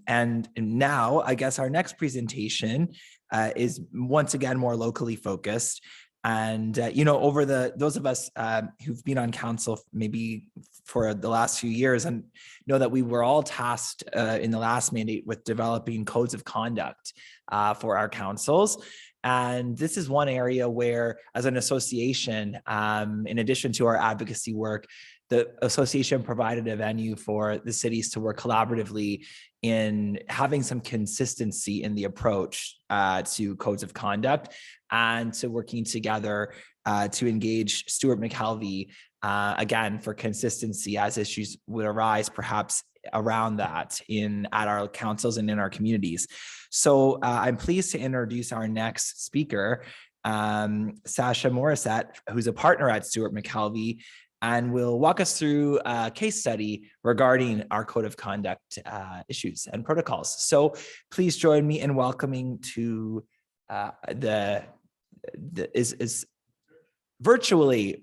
And now, I guess our next presentation is once again more locally focused. And, over those of us who've been on council maybe for the last few years and know that we were all tasked in the last mandate with developing codes of conduct for our councils. And this is one area where, as an association, in addition to our advocacy work, the association provided a venue for the cities to work collaboratively in having some consistency in the approach to codes of conduct and to working together to engage Stewart McKelvey, again, for consistency as issues would arise perhaps around that at our councils and in our communities. So I'm pleased to introduce our next speaker, Sacha Morisset, who's a partner at Stewart McKelvey, and will walk us through a case study regarding our code of conduct issues and protocols. So please join me in welcoming to virtually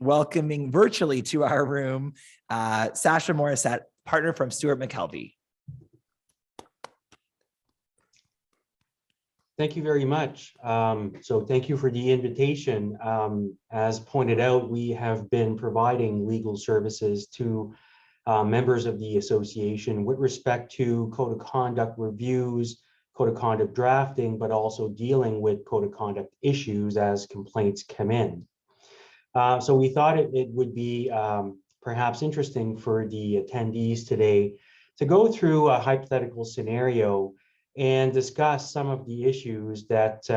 to our room, Sacha Morisset, partner from Stewart McKelvey. Thank you very much. So thank you for the invitation. As pointed out, we have been providing legal services to members of the association with respect to code of conduct reviews, code of conduct drafting, but also dealing with code of conduct issues as complaints come in. So we thought it would be perhaps interesting for the attendees today to go through a hypothetical scenario and discuss some of the issues that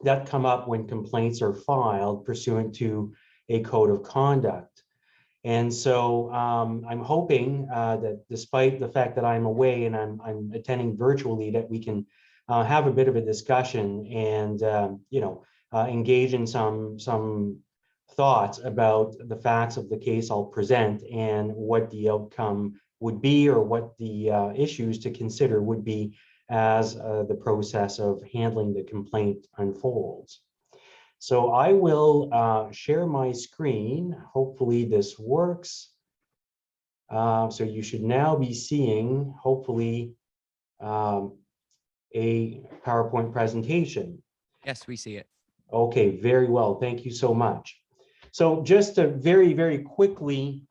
that come up when complaints are filed pursuant to a code of conduct. And so I'm hoping that despite the fact that I'm away and I'm attending virtually, that we can have a bit of a discussion and engage in some thoughts about the facts of the case I'll present and what the outcome would be, or what the issues to consider would be as the process of handling the complaint unfolds. So I will share my screen. Hopefully this works. So you should now be seeing, hopefully, a PowerPoint presentation. Yes, we see it. Okay, very well. Thank you so much. So just to very, very quickly,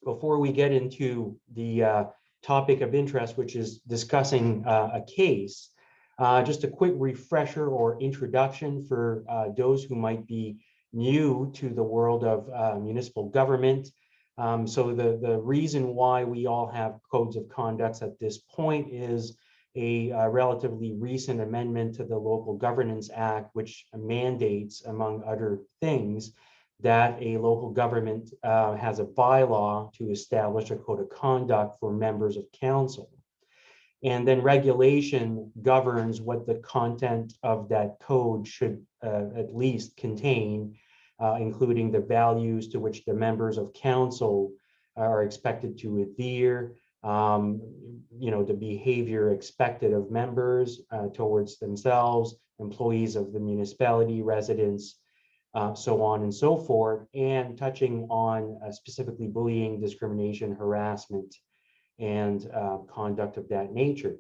before we get into the topic of interest, which is discussing a case, just a quick refresher or introduction for those who might be new to the world of municipal government. So the reason why we all have codes of conduct at this point is a relatively recent amendment to the Local Governance Act, which mandates, among other things, that a local government has a bylaw to establish a code of conduct for members of council. And then regulation governs what the content of that code should at least contain, including the values to which the members of council are expected to adhere, the behavior expected of members towards themselves, employees of the municipality, residents, so on and so forth, and touching on specifically bullying, discrimination, harassment, and conduct of that nature.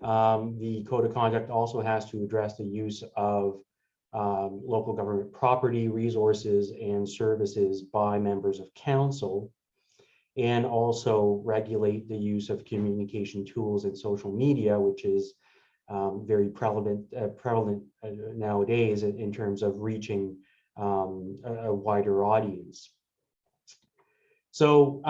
The code of conduct also has to address the use of local government property, resources, and services by members of council, and also regulate the use of communication tools and social media, which is very prevalent nowadays in terms of reaching a wider audience. So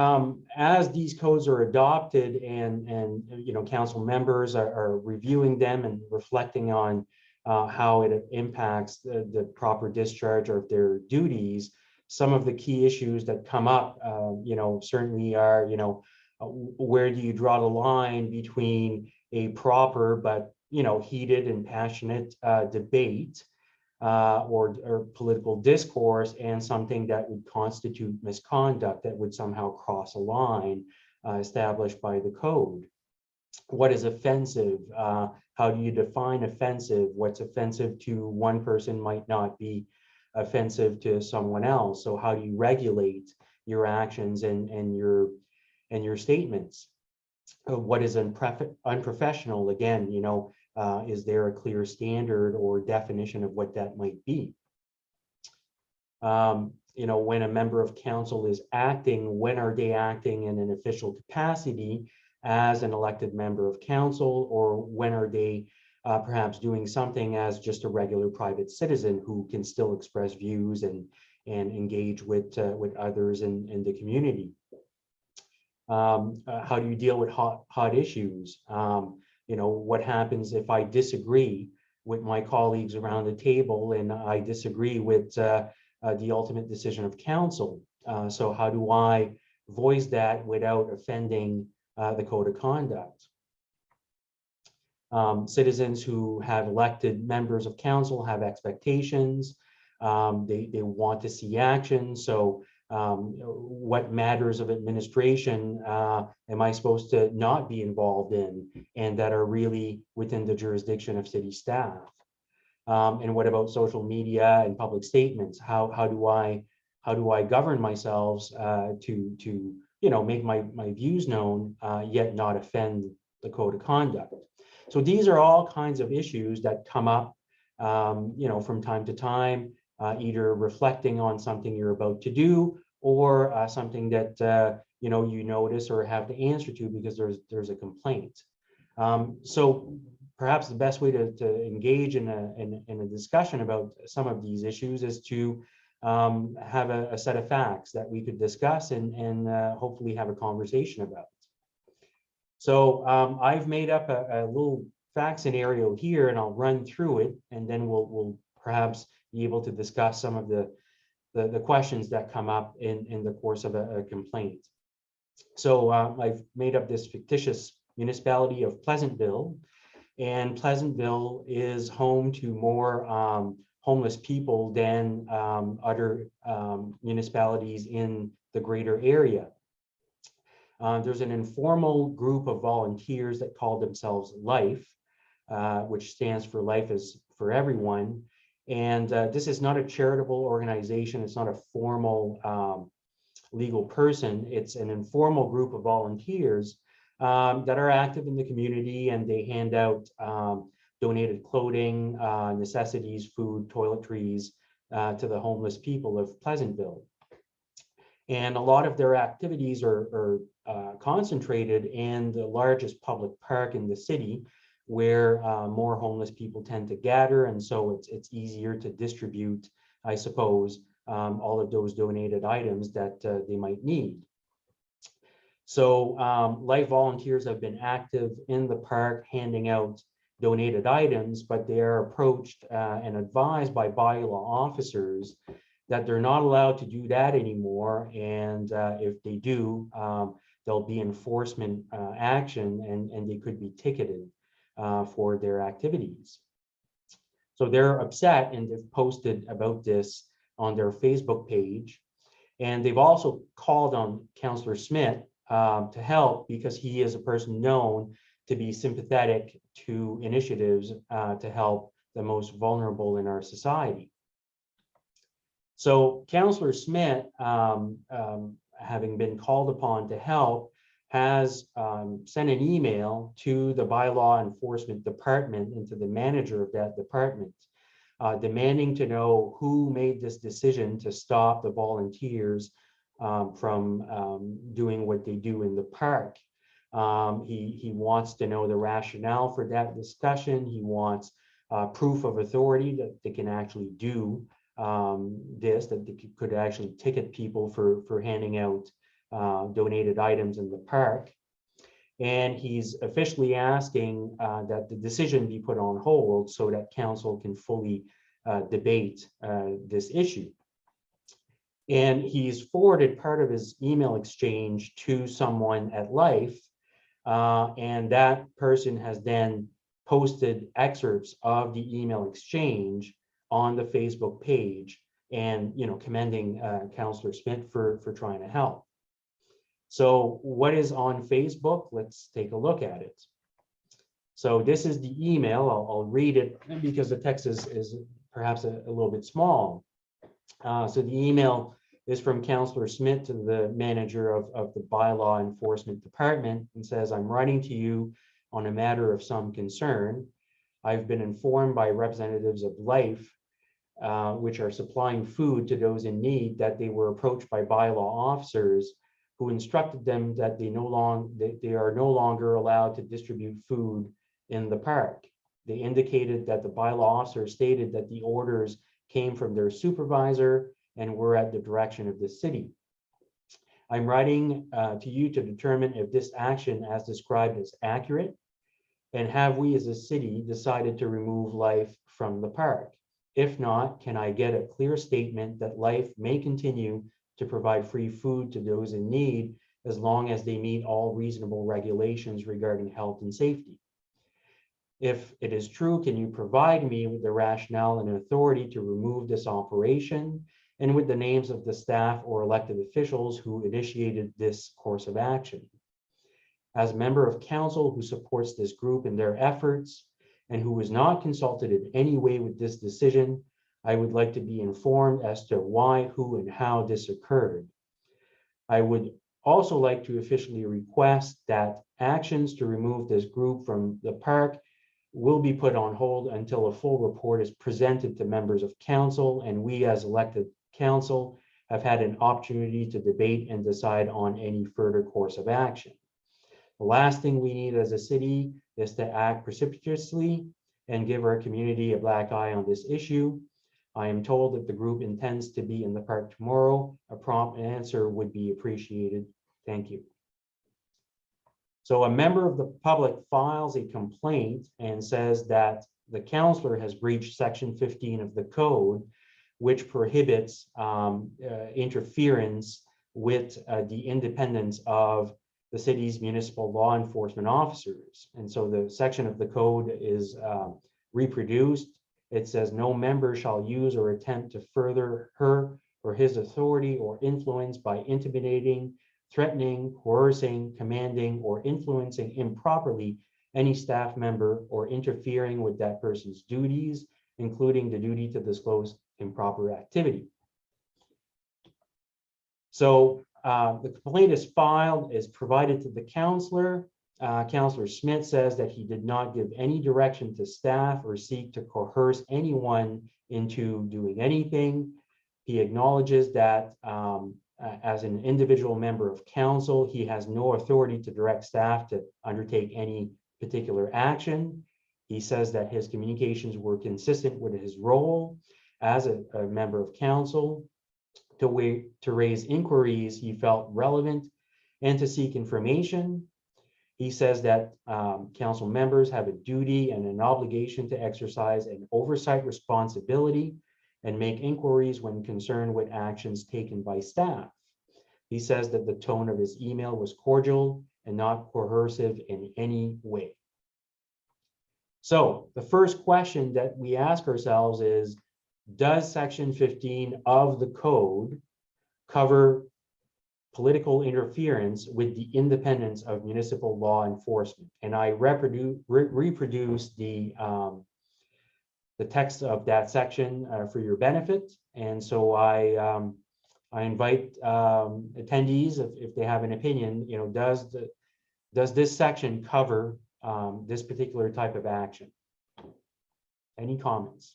as these codes are adopted and council members are reviewing them and reflecting on how it impacts the proper discharge of their duties, some of the key issues that come up, certainly are, where do you draw the line between a proper but heated and passionate debate or political discourse and something that would constitute misconduct that would somehow cross a line established by the code? What is offensive? How do you define offensive? What's offensive to one person might not be offensive to someone else. So how do you regulate your actions and your statements? what is unprofessional? Again, is there a clear standard or definition of what that might be? When a member of council is acting, when are they acting in an official capacity as an elected member of council, or when are they perhaps doing something as just a regular private citizen who can still express views and engage with others in the community? How do you deal with hot issues? What happens if I disagree with my colleagues around the table and I disagree with the ultimate decision of council? So how do I voice that without offending the code of conduct? Citizens who have elected members of council have expectations. They want to see action. So what matters of administration am I supposed to not be involved in, and that are really within the jurisdiction of city staff? And what about social media and public statements? How do I govern myself to make my views known, yet not offend the code of conduct? So these are all kinds of issues that come up, from time to time, either reflecting on something you're about to do, or something that you notice or have to answer to because there's a complaint. So perhaps the best way to engage in a discussion about some of these issues is to have a set of facts that we could discuss and hopefully have a conversation about. So I've made up a little fact scenario here, and I'll run through it, and then we'll perhaps be able to discuss some of the questions that come up in the course of a complaint. So I've made up this fictitious municipality of Pleasantville, and Pleasantville is home to more homeless people than other municipalities in the greater area. There's an informal group of volunteers that call themselves LIFE, which stands for Life is for Everyone. And this is not a charitable organization. It's not a formal legal person. It's an informal group of volunteers that are active in the community, and they hand out donated clothing, necessities, food, toiletries to the homeless people of Pleasantville. And a lot of their activities are concentrated in the largest public park in the city, where more homeless people tend to gather, and so it's easier to distribute, I suppose, all of those donated items that they might need. So Life volunteers have been active in the park handing out donated items, but they are approached and advised by bylaw officers that they're not allowed to do that anymore, and if they do, there'll be enforcement action, and they could be ticketed for their activities. So they're upset, and they've posted about this on their Facebook page, and they've also called on Councillor Smith to help, because he is a person known to be sympathetic to initiatives to help the most vulnerable in our society. So Councillor Smith, having been called upon to help, has sent an email to the bylaw enforcement department and to the manager of that department, demanding to know who made this decision to stop the volunteers from doing what they do in the park. He wants to know the rationale for that discussion. He wants proof of authority that they can actually do that they could actually ticket people for handing out donated items in the park. And he's officially asking that the decision be put on hold so that council can fully debate this issue. And he's forwarded part of his email exchange to someone at Life, and that person has then posted excerpts of the email exchange on the Facebook page, and commending Councillor Smith for trying to help. So what is on Facebook? Let's take a look at it. So this is the email. I'll read it because the text is perhaps a little bit small. So the email is from Councillor Smith to the manager of the bylaw enforcement department, and says, I'm writing to you on a matter of some concern. I've been informed by representatives of Life, which are supplying food to those in need, that they were approached by bylaw officers who instructed them that they are no longer allowed to distribute food in the park. They indicated that the bylaw officer stated that the orders came from their supervisor and were at the direction of the city. I'm writing to you to determine if this action as described is accurate, and have we as a city decided to remove Life from the park? If not, can I get a clear statement that Life may continue to provide free food to those in need as long as they meet all reasonable regulations regarding health and safety? If it is true, can you provide me with the rationale and authority to remove this operation, and with the names of the staff or elected officials who initiated this course of action? As a member of council who supports this group in their efforts and who was not consulted in any way with this decision, I would like to be informed as to why, who, and how this occurred. I would also like to officially request that actions to remove this group from the park will be put on hold until a full report is presented to members of council, and we as elected council have had an opportunity to debate and decide on any further course of action. The last thing we need as a city is to act precipitously and give our community a black eye on this issue. I am told that the group intends to be in the park tomorrow. A prompt answer would be appreciated. Thank you. So a member of the public files a complaint and says that the councillor has breached section 15 of the code, which prohibits interference with the independence of the city's municipal law enforcement officers. And so the section of the code is reproduced. It says no member shall use or attempt to further her or his authority or influence by intimidating, threatening, coercing, commanding, or influencing improperly any staff member or interfering with that person's duties, including the duty to disclose improper activity. So the complaint is filed, is provided to the councillor. Councillor Smith says that he did not give any direction to staff or seek to coerce anyone into doing anything. He acknowledges that as an individual member of council, he has no authority to direct staff to undertake any particular action. He says that his communications were consistent with his role as a member of council to raise inquiries he felt relevant and to seek information. He says that council members have a duty and an obligation to exercise an oversight responsibility and make inquiries when concerned with actions taken by staff. He says that the tone of his email was cordial and not coercive in any way. So the first question that we ask ourselves is, does section 15 of the code cover political interference with the independence of municipal law enforcement? And I reproduce the text of that section for your benefit. And so I invite attendees, if they have an opinion, you know, does this section cover this particular type of action? Any comments?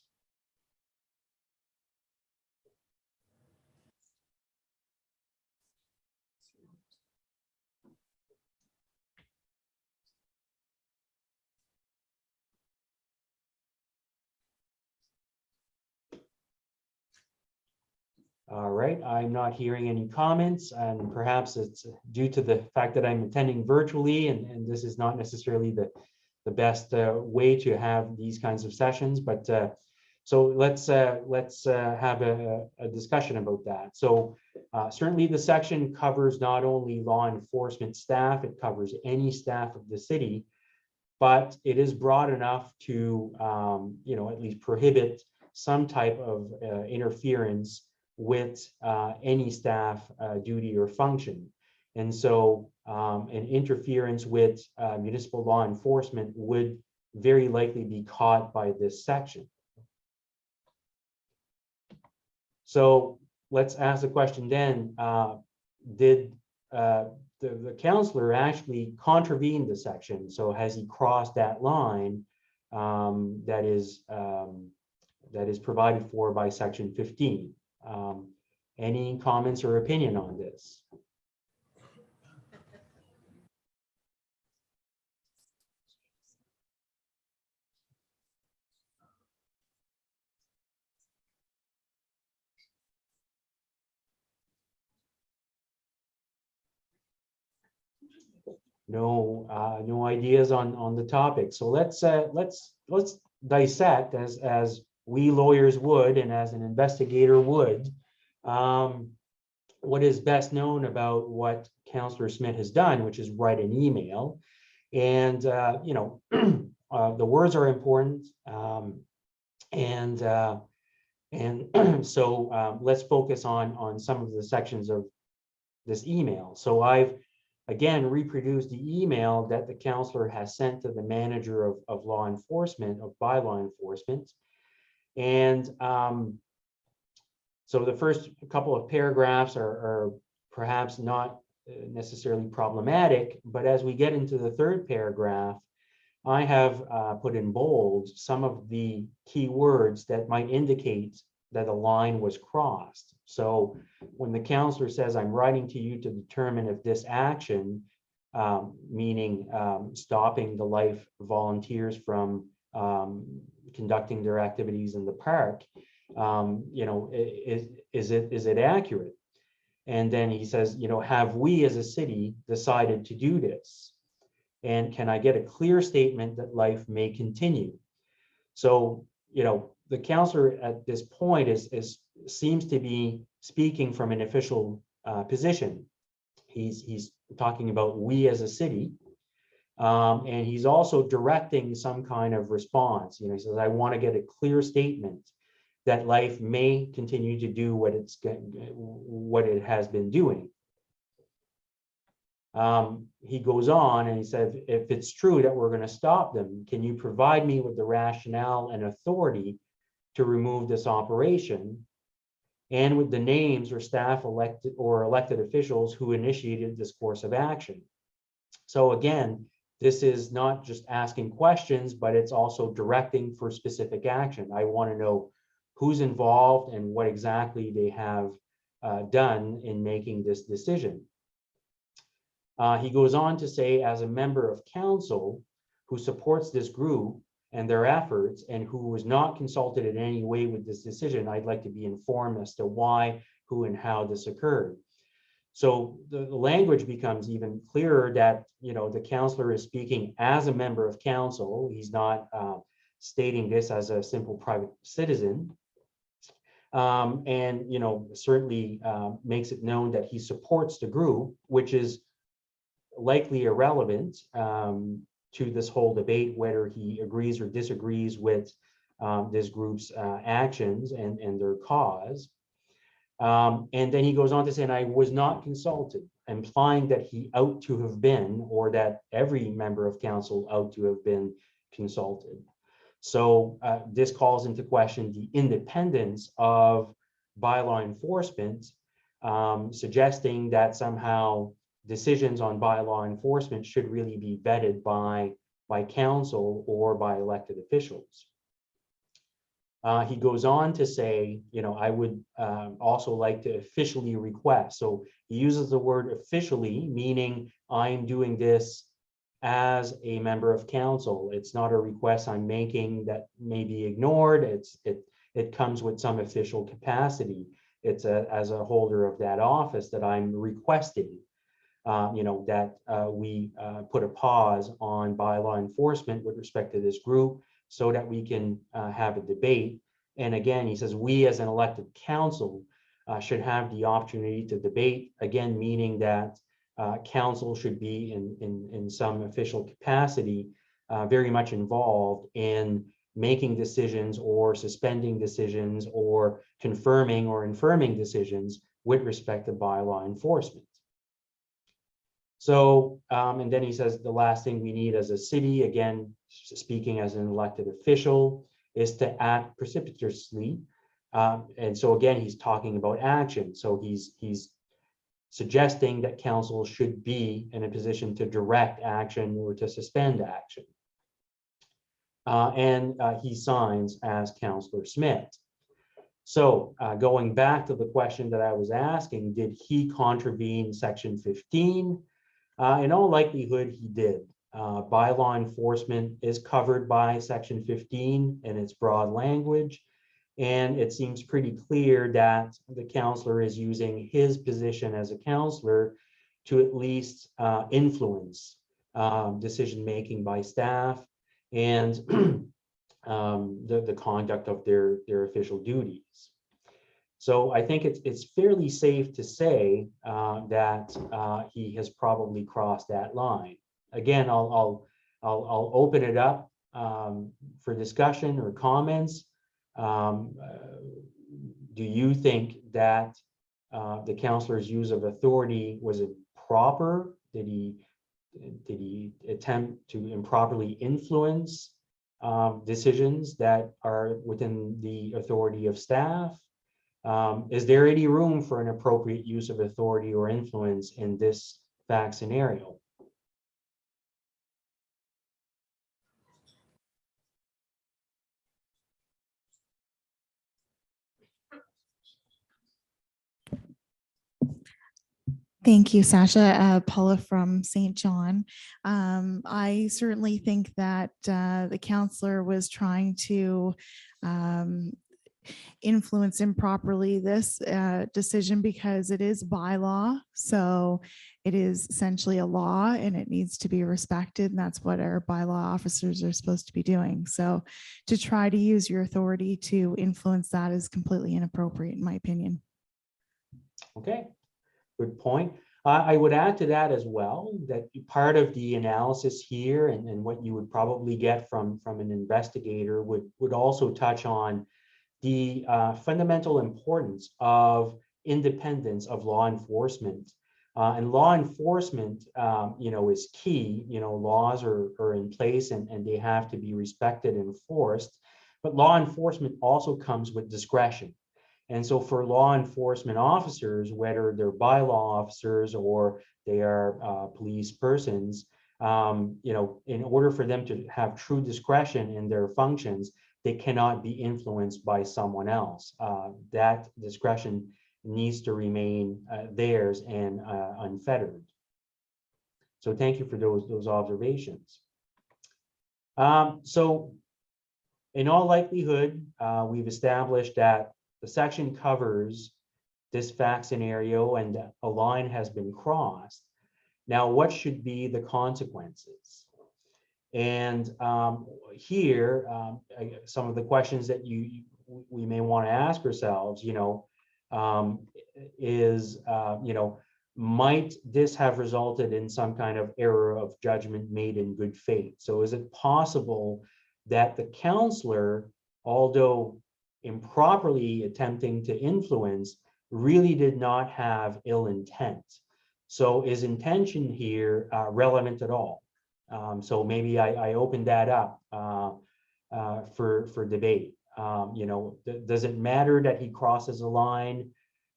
All right, I'm not hearing any comments, and perhaps it's due to the fact that I'm attending virtually, and this is not necessarily the best way to have these kinds of sessions. But so let's have a discussion about that. So certainly the section covers not only law enforcement staff, it covers any staff of the city, but it is broad enough to you know, at least prohibit some type of interference with any staff duty or function. And so an interference with municipal law enforcement would very likely be caught by this section. So let's ask the question then, did the counselor actually contravene the section? So has he crossed that line that is provided for by section 15? Any comments or opinion on this? No ideas on the topic. So let's dissect as we lawyers would, and as an investigator would, what is best known about what Councillor Smith has done, which is write an email. And you know, the words are important, and so let's focus on some of the sections of this email. So I've again reproduced the email that the counselor has sent to the manager of law enforcement, of bylaw enforcement. And so the first couple of paragraphs are perhaps not necessarily problematic, but as we get into the third paragraph, I have put in bold some of the key words that might indicate that a line was crossed. So when the counselor says, I'm writing to you to determine if this action, meaning stopping the life volunteers from conducting their activities in the park, you know, is it accurate? And then he says, you know, have we as a city decided to do this? And can I get a clear statement that life may continue? So, you know, the counselor at this point seems to be speaking from an official position. He's talking about we as a city, and he's also directing some kind of response. You know, he says, I want to get a clear statement that life may continue to do what it has been doing. He goes on and he said, if it's true that we're going to stop them, can you provide me with the rationale and authority to remove this operation, and with the names or staff elected officials who initiated this course of action? So again, this is not just asking questions, but it's also directing for specific action. I want to know who's involved and what exactly they have done in making this decision. He goes on to say, as a member of council who supports this group and their efforts, and who was not consulted in any way with this decision, I'd like to be informed as to why, who, and how this occurred. So the language becomes even clearer that, you know, the counselor is speaking as a member of council. He's not stating this as a simple private citizen. And, you know, certainly makes it known that he supports the group, which is likely irrelevant to this whole debate, whether he agrees or disagrees with this group's actions and their cause. And then he goes on to say, and I was not consulted, implying that he ought to have been, or that every member of council ought to have been consulted. So this calls into question the independence of bylaw enforcement, suggesting that somehow decisions on bylaw enforcement should really be vetted by council or by elected officials. He goes on to say, you know, I would also like to officially request. So he uses the word officially, meaning I'm doing this as a member of council. It's not a request I'm making that may be ignored. It comes with some official capacity. It's as a holder of that office that I'm requesting, you know, that we put a pause on bylaw enforcement with respect to this group, so that we can have a debate. And again, he says, we as an elected council should have the opportunity to debate, again, meaning that council should be in some official capacity very much involved in making decisions or suspending decisions or confirming or infirming decisions with respect to bylaw enforcement. So, and then he says the last thing we need as a city, again, speaking as an elected official, is to act precipitously And so again, he's talking about action. So he's suggesting that council should be in a position to direct action or to suspend action. And he signs as Councillor Smith. So going back to the question that I was asking, did he contravene Section 15? In all likelihood, he did. Bylaw enforcement is covered by Section 15 in its broad language. And it seems pretty clear that the councillor is using his position as a councillor to at least influence decision-making by staff and the conduct of their official duties. So I think it's fairly safe to say that he has probably crossed that line. Again, I'll open it up for discussion or comments. Do you think that the councillor's use of authority was improper? Did he attempt to improperly influence decisions that are within the authority of staff? Is there any room for an appropriate use of authority or influence in this fact scenario? Thank you, Sacha. Paula from St. John. I certainly think that the councillor was trying to influence improperly this decision because it is bylaw. So it is essentially a law and it needs to be respected. And that's what our bylaw officers are supposed to be doing. So to try to use your authority to influence that is completely inappropriate, in my opinion. Okay. Good point. I would add to that as well, that part of the analysis here and what you would probably get from an investigator would also touch on the fundamental importance of independence of law enforcement. And law enforcement, is key. Laws are in place and they have to be respected and enforced. But law enforcement also comes with discretion. And so for law enforcement officers, whether they're bylaw officers or they are police persons, in order for them to have true discretion in their functions, they cannot be influenced by someone else. That discretion needs to remain theirs and unfettered. So thank you for those observations. So in all likelihood, we've established that the section covers this fact scenario and a line has been crossed. Now, what should be the consequences? And here, some of the questions that we may want to ask ourselves, is, might this have resulted in some kind of error of judgment made in good faith? So is it possible that the councillor, although improperly attempting to influence, really did not have ill intent? So is intention here relevant at all? So maybe I opened that up for debate. Does it matter that he crosses a line,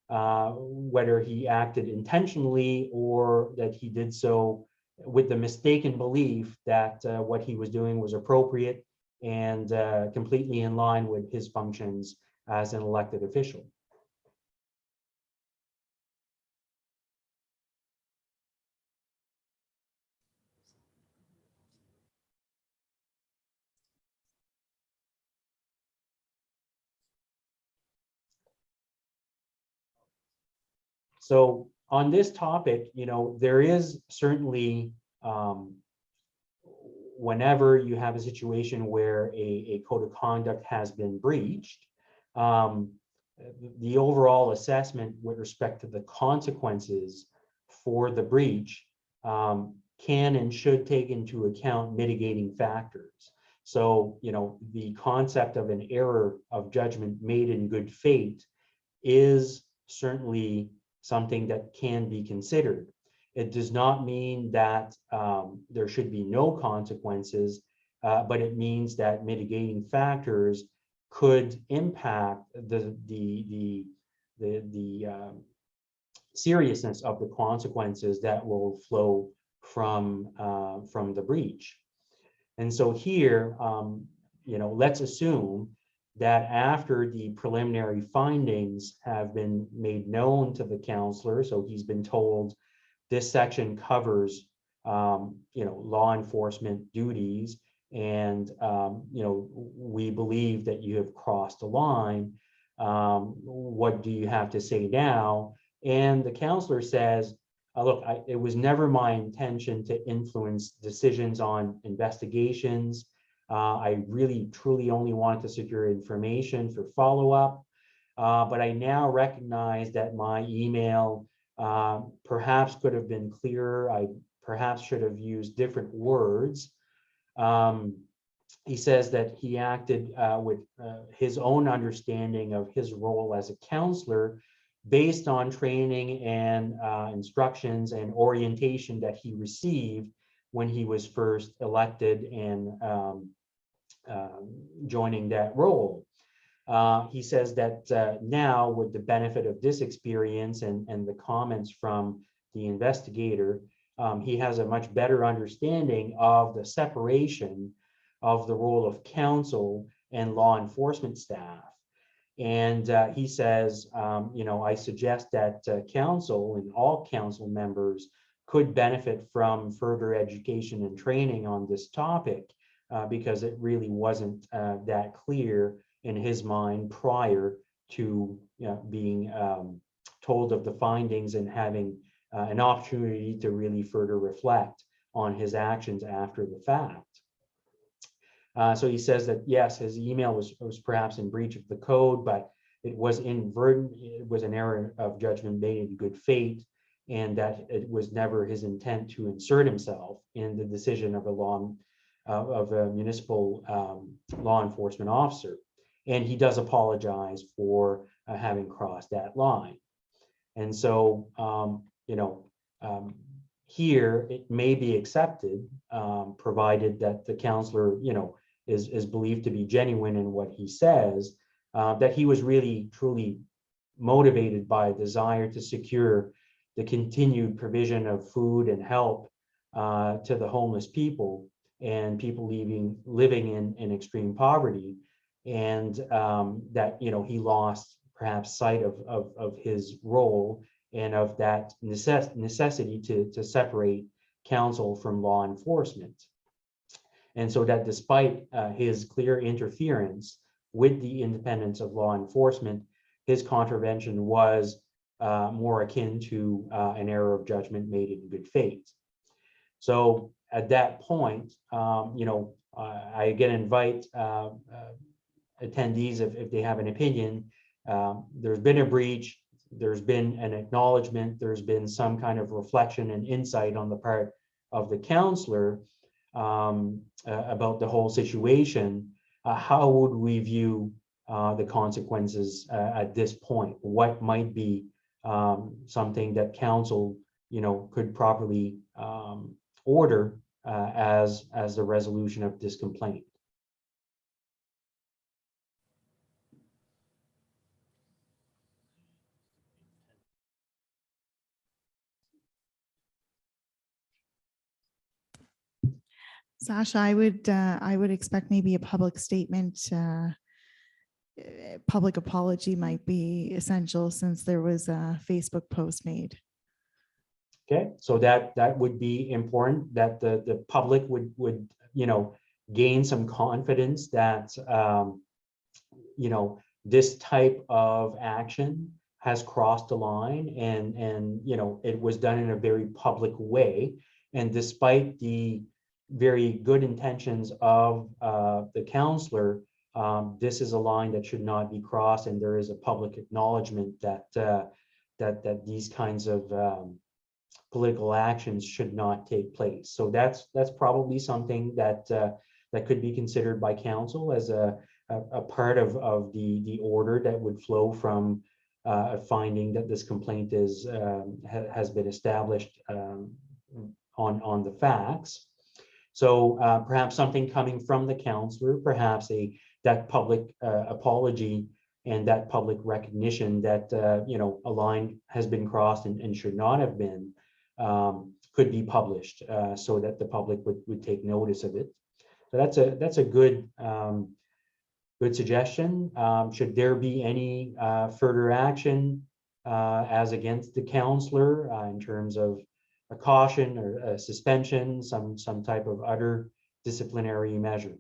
whether he acted intentionally or that he did so with the mistaken belief that what he was doing was appropriate and completely in line with his functions as an elected official? So on this topic, there is certainly, whenever you have a situation where a code of conduct has been breached, the overall assessment with respect to the consequences for the breach can and should take into account mitigating factors. So, the concept of an error of judgment made in good faith is certainly something that can be considered. It does not mean that there should be no consequences, but it means that mitigating factors could impact the seriousness of the consequences that will flow from the breach. And so here, let's assume that after the preliminary findings have been made known to the counselor, so he's been told this section covers, law enforcement duties, and we believe that you have crossed a line. What do you have to say now? And the counselor says, look, it was never my intention to influence decisions on investigations. I really, truly only wanted to secure information for follow-up. But I now recognize that my email perhaps could have been clearer. I perhaps should have used different words. He says that he acted with his own understanding of his role as a counselor based on training and instructions and orientation that he received when he was first elected and joining that role. He says that now, with the benefit of this experience and the comments from the investigator, he has a much better understanding of the separation of the role of counsel and law enforcement staff. And he says, I suggest that counsel and all council members could benefit from further education and training on this topic because it really wasn't that clear in his mind prior to being told of the findings and having an opportunity to really further reflect on his actions after the fact. So he says that, yes, his email was perhaps in breach of the code, but it was inadvertent. It was an error of judgment made in good faith, and that it was never his intent to insert himself in the decision of a municipal law enforcement officer. And he does apologize for having crossed that line. And so, here it may be accepted, provided that the counselor, is believed to be genuine in what he says, that he was really truly motivated by a desire to secure the continued provision of food and help to the homeless people and people living in extreme poverty, and that he lost perhaps sight of his role and of that necessity to separate counsel from law enforcement. And so that despite his clear interference with the independence of law enforcement, his contravention was more akin to an error of judgment made in good faith. So at that point, I again invite attendees, if they have an opinion, there's been a breach, there's been an acknowledgement, there's been some kind of reflection and insight on the part of the counselor about the whole situation. How would we view the consequences at this point? What might be something that council, could properly order as the resolution of this complaint? Sacha, I would expect maybe a public statement, public apology might be essential since there was a Facebook post made. Okay, so that would be important, that the public would gain some confidence that this type of action has crossed the line, and it was done in a very public way, and despite the very good intentions of the counselor, this is a line that should not be crossed, and there is a public acknowledgement that these kinds of political actions should not take place. So that's probably something that could be considered by council as a part of the order that would flow from a finding that this complaint has been established on the facts. So perhaps something coming from the counselor, perhaps a that public apology and that public recognition that a line has been crossed and should not have been, could be published so that the public would take notice of it. So that's a good good suggestion. Should there be any further action as against the counselor in terms of a caution or a suspension, some type of other disciplinary measure?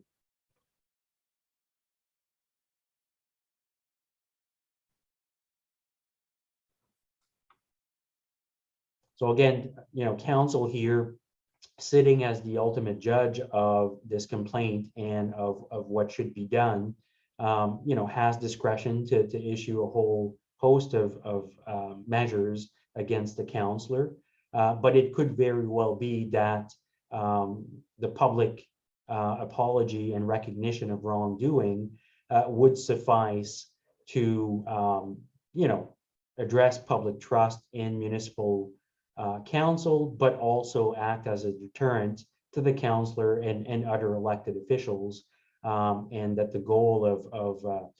So again, council here, sitting as the ultimate judge of this complaint and of what should be done, has discretion to issue a whole host of measures against the counselor. But it could very well be that the public apology and recognition of wrongdoing would suffice to, address public trust in municipal council, but also act as a deterrent to the counselor and other elected officials, and that the goal of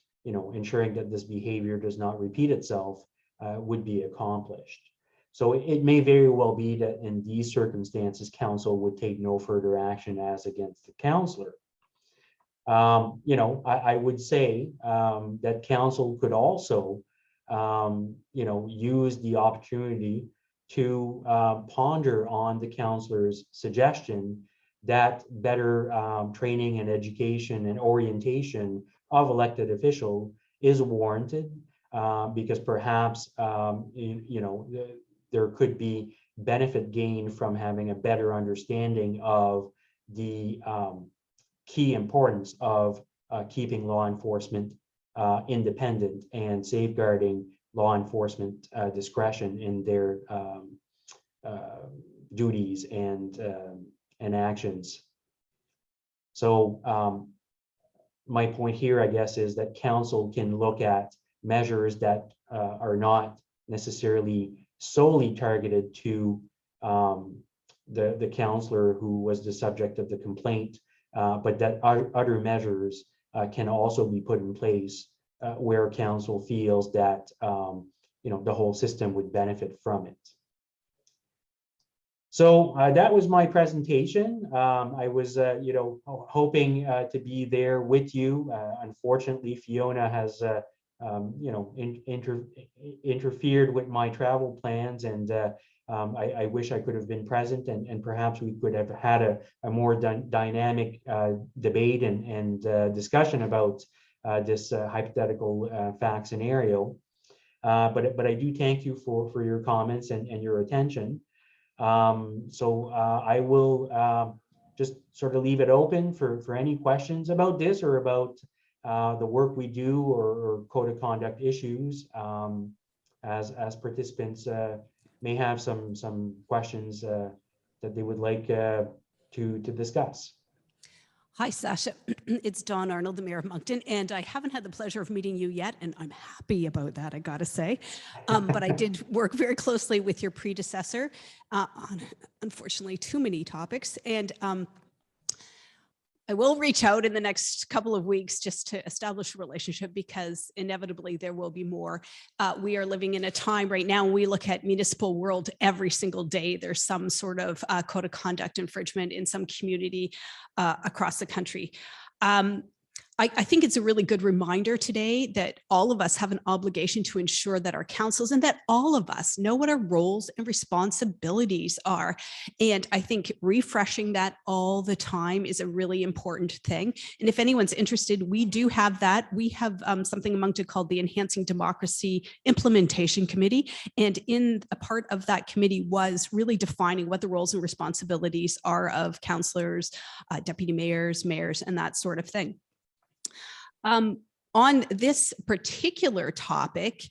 ensuring that this behavior does not repeat itself would be accomplished. So it may very well be that in these circumstances, council would take no further action as against the counselor. I would say that council could also, use the opportunity to ponder on the counselor's suggestion that better training and education and orientation of elected official is warranted, because perhaps there could be benefit gained from having a better understanding of the key importance of keeping law enforcement independent and safeguarding law enforcement discretion in their duties and actions. So my point here, I guess, is that council can look at measures that are not necessarily solely targeted to the counselor who was the subject of the complaint, but that other measures can also be put in place where council feels that the whole system would benefit from it. So that was my presentation. I was hoping to be there with you. Unfortunately, Fiona has interfered with my travel plans, and I wish I could have been present, and perhaps we could have had a more dynamic debate and discussion about this hypothetical fact scenario. But I do thank you for your comments and your attention. So I will just sort of leave it open for any questions about this or about the work we do or code of conduct issues, as participants may have some questions that they would like to discuss. Hi, Sacha. It's Dawn Arnold, the Mayor of Moncton, and I haven't had the pleasure of meeting you yet, and I'm happy about that, I gotta say. But I did work very closely with your predecessor on, unfortunately, too many topics, and I will reach out in the next couple of weeks just to establish a relationship, because inevitably there will be more. We are living in a time right now, when we look at municipal world every single day, there's some sort of code of conduct infringement in some community across the country. I think it's a really good reminder today that all of us have an obligation to ensure that our councils and that all of us know what our roles and responsibilities are. And I think refreshing that all the time is a really important thing. And if anyone's interested, we do have that. We have something in Moncton called the Enhancing Democracy Implementation Committee. And in a part of that committee was really defining what the roles and responsibilities are of councillors, deputy mayors, and that sort of thing. On this particular topic,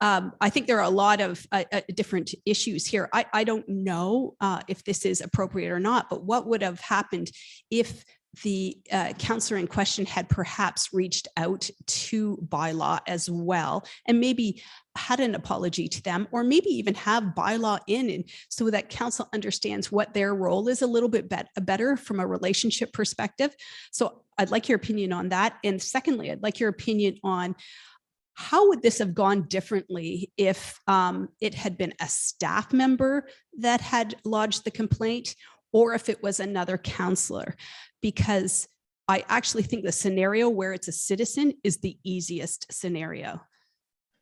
I think there are a lot of different issues here. I don't know if this is appropriate or not, but what would have happened if the counselor in question had perhaps reached out to bylaw as well, and maybe had an apology to them, or maybe even have bylaw in, and so that council understands what their role is a little bit better from a relationship perspective. So I'd like your opinion on that. And secondly, I'd like your opinion on how would this have gone differently if it had been a staff member that had lodged the complaint, or if it was another counselor? Because I actually think the scenario where it's a citizen is the easiest scenario.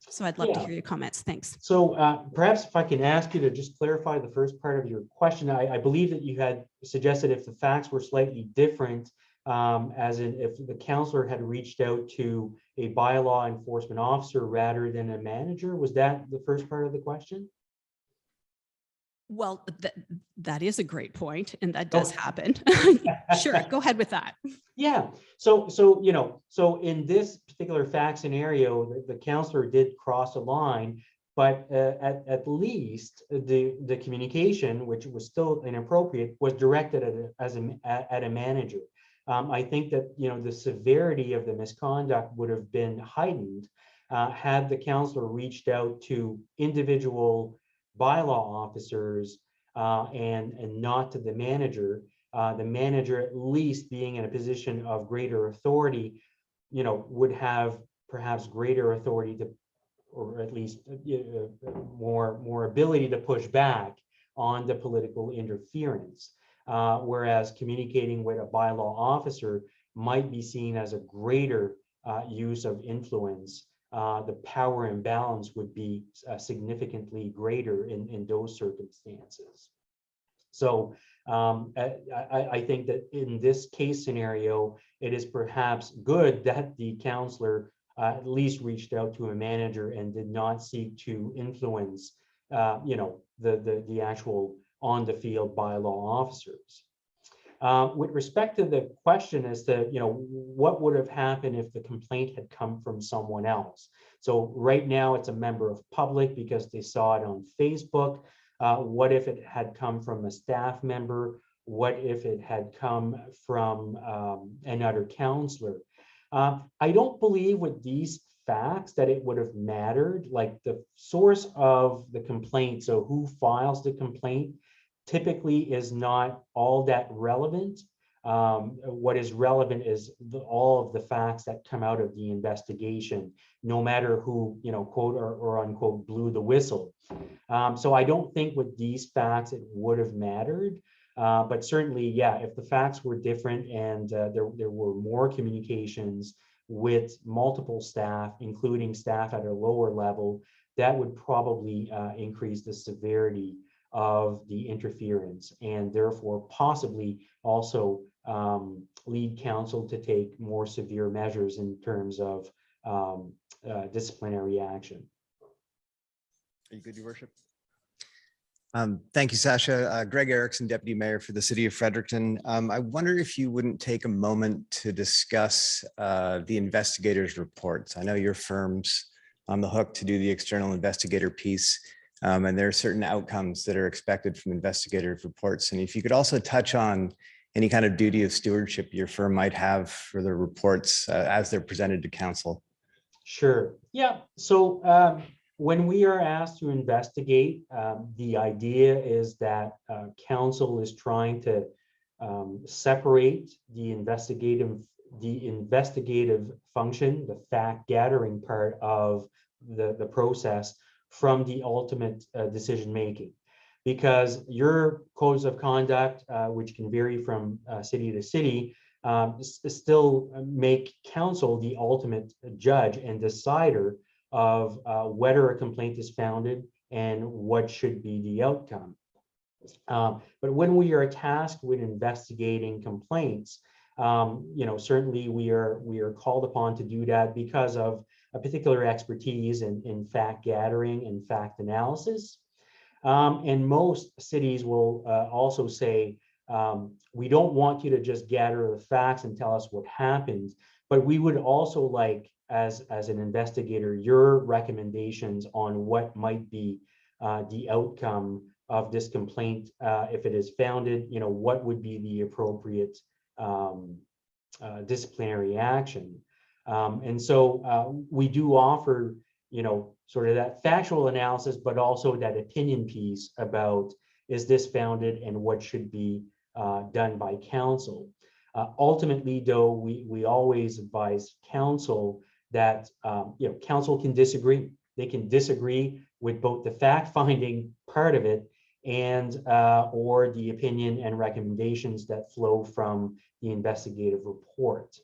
So I'd love to hear your comments. Thanks. So perhaps if I can ask you to just clarify the first part of your question. I believe that you had suggested if the facts were slightly different, as in if the counselor had reached out to a bylaw enforcement officer rather than a manager. Was that the first part of the question? Well, that is a great point, and that does happen. Sure, go ahead with that. Yeah. So in this particular fact scenario, the counselor did cross a line, but at least the communication, which was still inappropriate, was directed at a manager. I think that the severity of the misconduct would have been heightened had the counselor reached out to individual bylaw officers and not to the manager. The manager, at least being in a position of greater authority, would have perhaps greater authority to, or at least more ability to push back on the political interference. Whereas communicating with a bylaw officer might be seen as a greater use of influence. The power imbalance would be significantly greater in those circumstances. So I think that in this case scenario, it is perhaps good that the counselor at least reached out to a manager and did not seek to influence, the actual on the field bylaw officers. With respect to the question as to, what would have happened if the complaint had come from someone else? So right now it's a member of public because they saw it on Facebook. What if it had come from a staff member? What if it had come from another counselor? I don't believe with these facts that it would have mattered, like the source of the complaint. So who files the complaint typically is not all that relevant. What is relevant is all of the facts that come out of the investigation, no matter who, quote or unquote, blew the whistle. So I don't think with these facts it would have mattered. But certainly, yeah, if the facts were different and there were more communications with multiple staff, including staff at a lower level, that would probably increase the severity of the interference, and therefore possibly also lead council to take more severe measures in terms of disciplinary action. Are you good, Your Worship? Thank you, Sacha. Greg Erickson, Deputy Mayor for the City of Fredericton. I wonder if you wouldn't take a moment to discuss the investigators' reports. I know your firm's on the hook to do the external investigator piece, and there are certain outcomes that are expected from investigative reports. And if you could also touch on any kind of duty of stewardship your firm might have for the reports as they're presented to council. Sure. Yeah. So when we are asked to investigate, the idea is that council is trying to separate the investigative function, the fact gathering part of the process, from the ultimate decision making. Because your codes of conduct, which can vary from city to city, still make council the ultimate judge and decider of whether a complaint is founded and what should be the outcome. But when we are tasked with investigating complaints, certainly we are called upon to do that because of a particular expertise in fact gathering and fact analysis. And most cities will also say, we don't want you to just gather the facts and tell us what happened, but we would also like, as an investigator, your recommendations on what might be the outcome of this complaint. If it is founded, what would be the appropriate disciplinary action. And so we do offer, sort of that factual analysis, but also that opinion piece about, is this founded and what should be done by counsel. Ultimately, though, we always advise counsel that counsel can disagree. They can disagree with both the fact-finding part of it and or the opinion and recommendations that flow from the investigative report.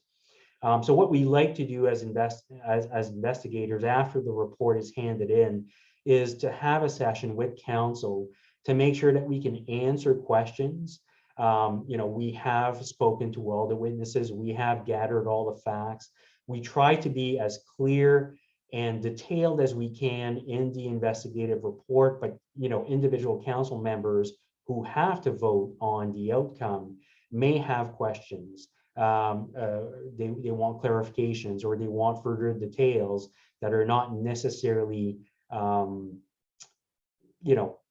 So what we like to do as investigators after the report is handed in is to have a session with counsel to make sure that we can answer questions. We have spoken to all the witnesses, we have gathered all the facts. We try to be as clear and detailed as we can in the investigative report, but individual council members who have to vote on the outcome may have questions. They want clarifications, or they want further details that are not necessarily to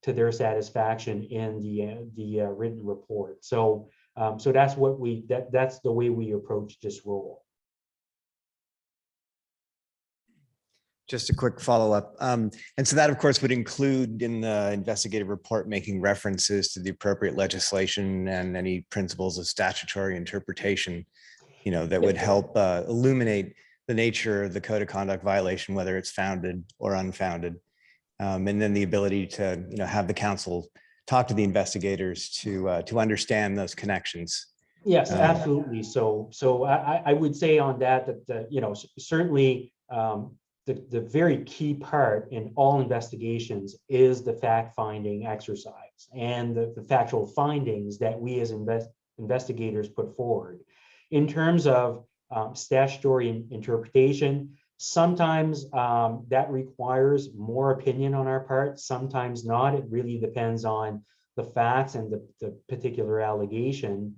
their satisfaction in the written report. So that's what that's the way we approach this role. Just a quick follow-up. And so that, of course, would include in the investigative report making references to the appropriate legislation and any principles of statutory interpretation, that would help illuminate the nature of the code of conduct violation, whether it's founded or unfounded. And then the ability to, have the council talk to the investigators to understand those connections. Yes, absolutely. So I would say on that certainly the very key part in all investigations is the fact-finding exercise and the factual findings that we as investigators put forward. In terms of statutory interpretation, sometimes that requires more opinion on our part, sometimes not. It really depends on the facts and the particular allegation.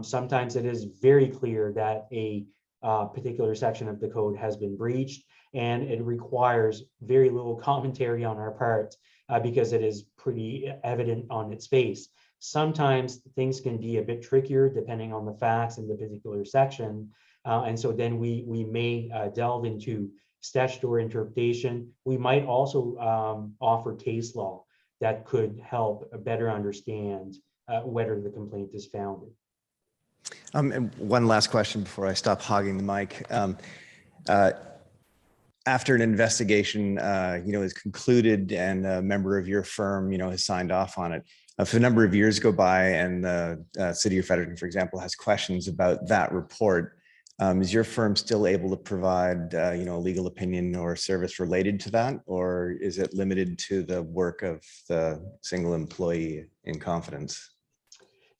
Sometimes it is very clear that a particular section of the code has been breached, and it requires very little commentary on our part because it is pretty evident on its face. Sometimes things can be a bit trickier depending on the facts in the particular section. And so then we may delve into statutory interpretation. We might also offer case law that could help better understand whether the complaint is founded. And one last question before I stop hogging the mic. After an investigation, is concluded and a member of your firm, has signed off on it, if a number of years go by and the city of Fredericton, for example, has questions about that report, is your firm still able to provide, a legal opinion or service related to that, or is it limited to the work of the single employee in confidence?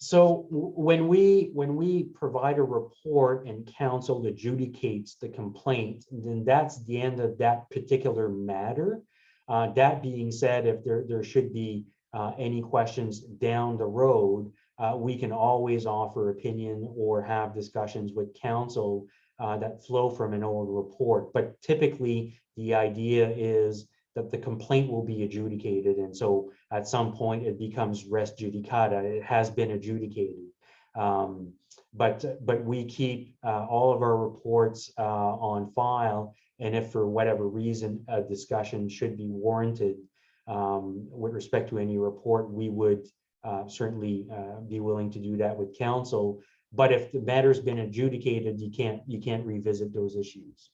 So when we provide a report and counsel adjudicates the complaint, then that's the end of that particular matter. That being said, if there should be any questions down the road, we can always offer opinion or have discussions with counsel that flow from an old report. But typically, the idea is that the complaint will be adjudicated. And so at some point it becomes res judicata. It has been adjudicated. But we keep all of our reports on file. And if for whatever reason a discussion should be warranted with respect to any report, we would certainly be willing to do that with counsel. But if the matter's been adjudicated, you can't revisit those issues.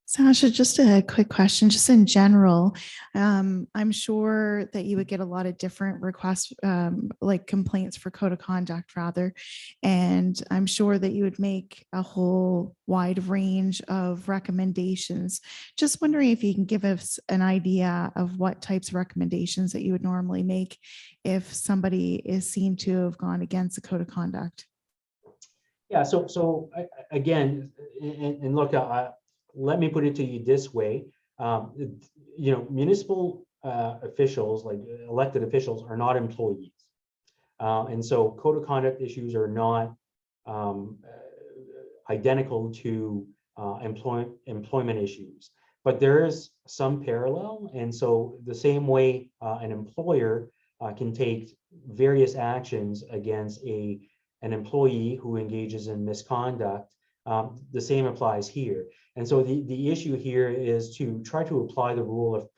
Sacha, just a quick question, just in general. I'm sure that you would get a lot of different requests, like complaints for code of conduct rather. And I'm sure that you would make a whole wide range of recommendations. Just wondering if you can give us an idea of what types of recommendations that you would normally make if somebody is seen to have gone against the code of conduct. Yeah, so again, and look, let me put it to you this way. Municipal officials, like elected officials, are not employees. And so code of conduct issues are not identical to employment issues. but there is some parallel. And so the same way an employer can take various actions against an employee who engages in misconduct, the same applies here. And so the issue here is to try to apply the rule of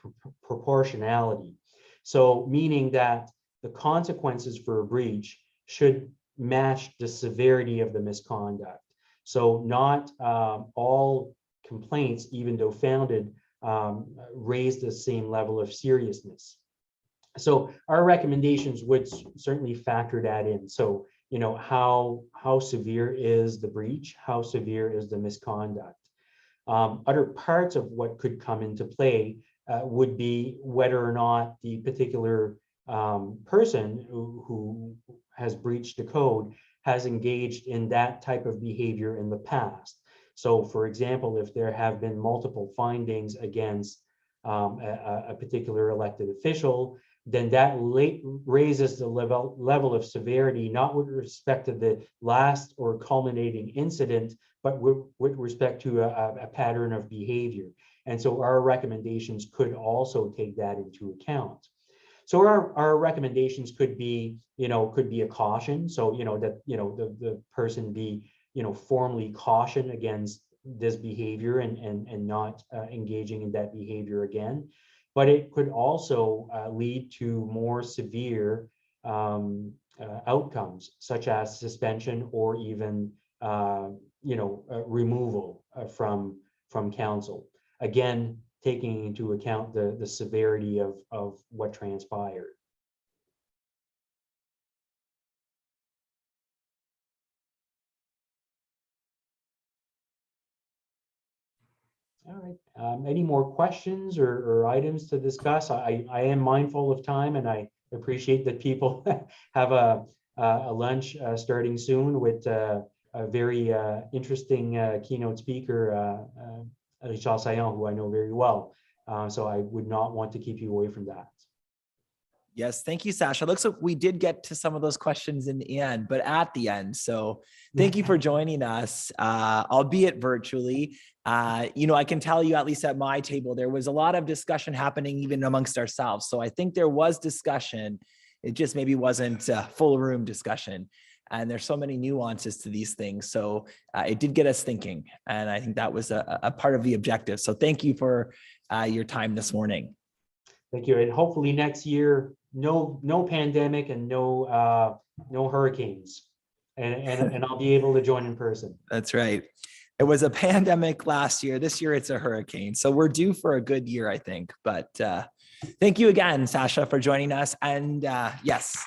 proportionality. So meaning that the consequences for a breach should match the severity of the misconduct. So not all complaints, even though founded, raise the same level of seriousness. So our recommendations would certainly factor that in. So, you know, how severe is the breach? How severe is the misconduct? Other parts of what could come into play would be whether or not the particular person who has breached the code has engaged in that type of behavior in the past. So, for example, if there have been multiple findings against a particular elected official, then that raises the level of severity, not with respect to the last or culminating incident, but with respect to a pattern of behavior. And so our recommendations could also take that into account. So our recommendations could be, could be a caution. So, that, the person be, formally cautioned against this behavior and not engaging in that behavior again. But it could also lead to more severe outcomes, such as suspension or even, removal from council. Again, taking into account the severity of what transpired. All right. Any more questions or items to discuss? I am mindful of time, and I appreciate that people have a lunch starting soon with a very interesting keynote speaker, Richard Sayon, who I know very well. So I would not want to keep you away from that. Yes, thank you, Sacha. Looks like we did get to some of those questions in the end, but at the end. So thank you for joining us, albeit virtually. I can tell you, at least at my table, there was a lot of discussion happening even amongst ourselves. So I think there was discussion. It just maybe wasn't a full room discussion. And there's so many nuances to these things. So it did get us thinking. And I think that was a part of the objective. So thank you for your time this morning. Thank you. And hopefully next year, no pandemic and no hurricanes. And I'll be able to join in person. That's right. It was a pandemic last year. This year it's a hurricane. So we're due for a good year, I think. But thank you again, Sacha, for joining us. And yes,